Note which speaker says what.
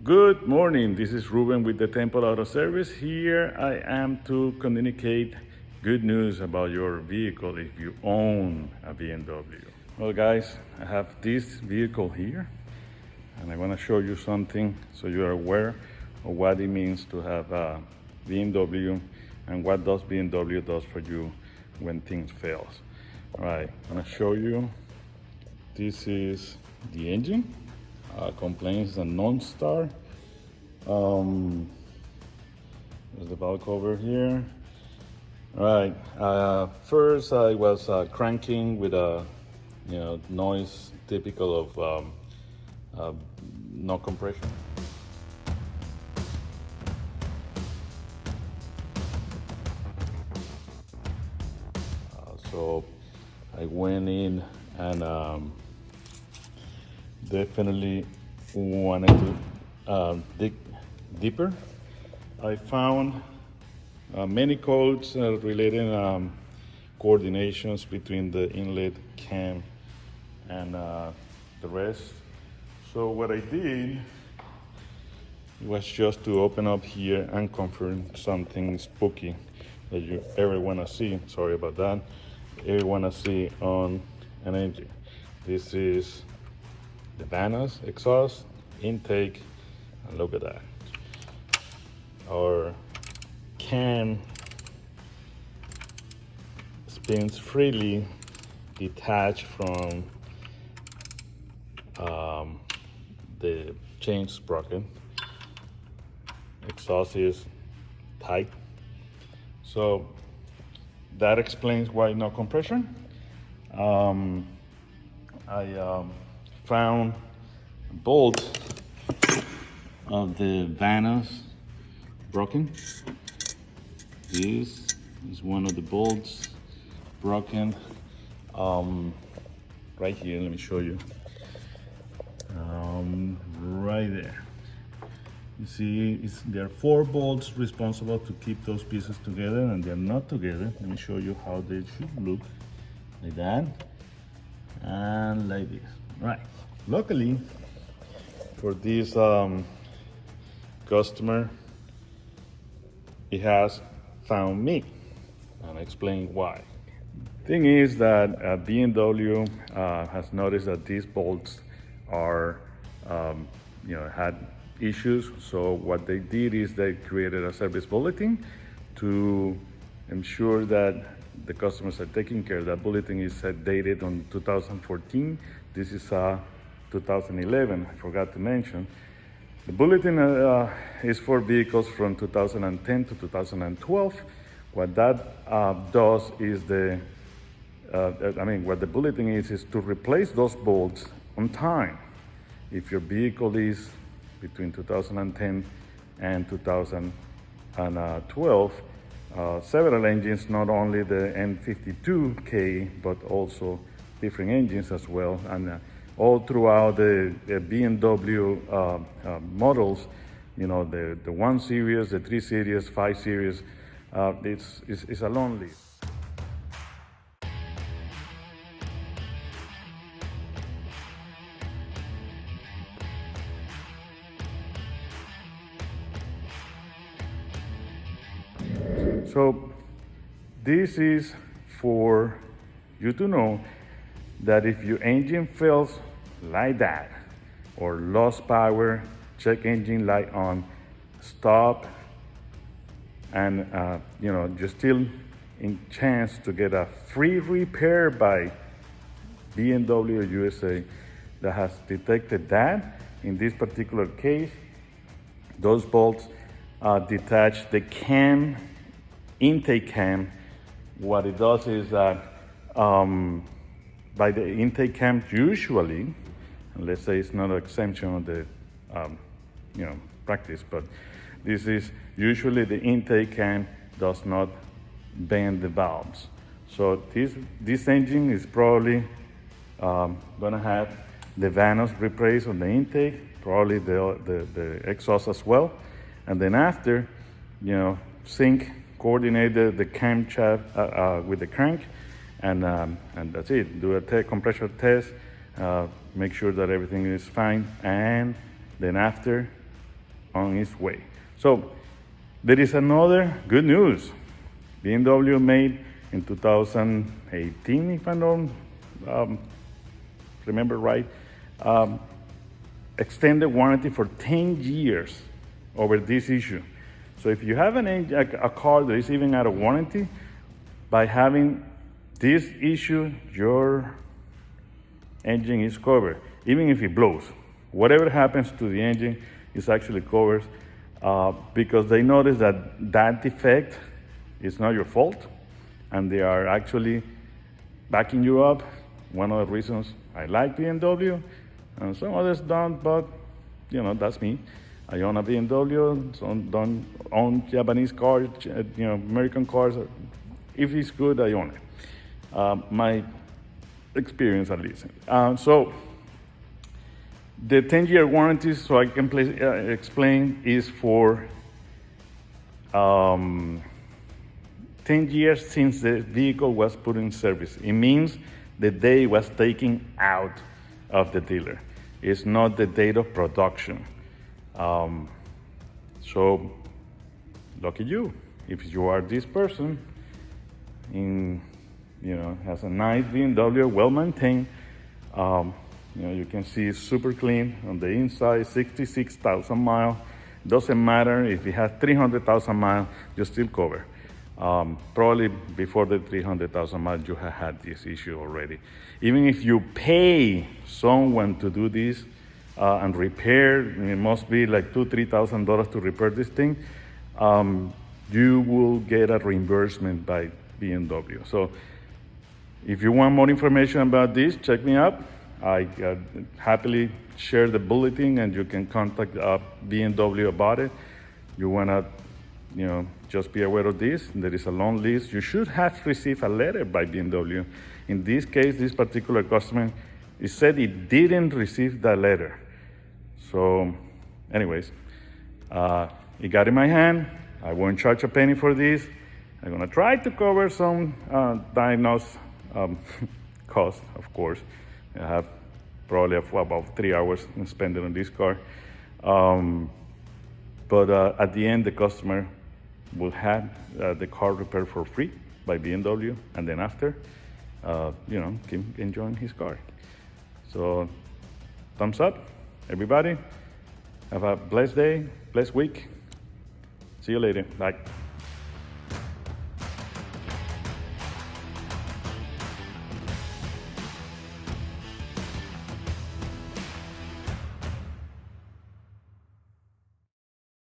Speaker 1: Good morning, this is Ruben with the Temple Auto Service. Here I am to communicate good news about your vehicle if you own a BMW. Well guys, I have this vehicle here and I want to show you something so you are aware of what it means to have a BMW and what does BMW does for you when things fails. All right, I'm going to show you. This is the engine. Complaints a non-star. There's the valve cover here. All right. First, I was cranking with a noise typical of no compression. So I went in and definitely wanted to dig deeper. I found many codes relating coordinations between the inlet cam and the rest. So what I did was just to open up here and confirm something spooky that you ever want to see. Sorry about that. Ever want to see on an engine. This is the Vanos exhaust intake, and look at that. Our cam spins freely, detached from the chain sprocket. Exhaust is tight, so that explains why no compression. I found a bolt of the Vanos broken. This is one of the bolts broken. Right here, let me show you. Right there. You see, there are 4 bolts responsible to keep those pieces together, and they're not together. Let me show you how they should look. Like that, and like this. Right. Luckily, for this customer, he has found me, and I explain why. Thing is that BMW has noticed that these bolts are, had issues. So what they did is they created a service bulletin to ensure that the customers are taking care. That bulletin is dated on 2014. This is 2011, I forgot to mention. The bulletin is for vehicles from 2010 to 2012. What that does is what the bulletin is to replace those bolts on time. If your vehicle is between 2010 and 2012, several engines, not only the N52K, but also different engines as well. And all throughout the BMW models, the 1 Series, the 3 Series, 5 Series, it's a long list. So this is for you to know that if your engine fails like that or lost power, check engine light on, stop, and you're still in chance to get a free repair by BMW USA that has detected that. In this particular case, those bolts detach the cam, intake cam. What it does is that by the intake cam, usually, and let's say it's not an exemption of the practice, but this is usually the intake cam does not bend the valves. So this engine is probably gonna have the Vanos replaced on the intake, probably the exhaust as well, and then after, coordinate the camshaft with the crank, and that's it. Do a compressor test, make sure that everything is fine, and then after, on its way. So there is another good news. BMW made in 2018, if I don't remember right, extended warranty for 10 years over this issue. So if you have a car that is even out of warranty, by having this issue, your engine is covered, even if it blows. Whatever happens to the engine is actually covered because they notice that that defect is not your fault, and they are actually backing you up. One of the reasons I like BMW, and some others don't, but that's me. I own a BMW, so don't own Japanese cars, American cars. If it's good, I own it. My experience at least. So the 10-year warranty, so I can explain, is for 10 years since the vehicle was put in service. It means the day it was taken out of the dealer. It's not the date of production. So lucky you, if you are this person has a nice BMW, well maintained. You can see it's super clean on the inside, 66,000 miles. Doesn't matter if it has 300,000 miles, you still cover. Probably before the 300,000 miles, you have had this issue already. Even if you pay someone to do this and repair, it must be like $2,000-3,000 to repair this thing, you will get a reimbursement by BMW. So if you want more information about this, check me up. I happily share the bulletin, and you can contact BMW about it. You want to, just be aware of this. There is a long list. You should have received a letter by BMW. In this case, this particular customer, it said it didn't receive that letter. So anyways, it got in my hand. I won't charge a penny for this. I'm going to try to cover some diagnosed cost, of course. I have probably about 3 hours spent on this car. But at the end, the customer will have the car repaired for free by BMW, and then after, keep enjoying his car. So thumbs up, everybody. Have a blessed day, blessed week. See you later. Bye.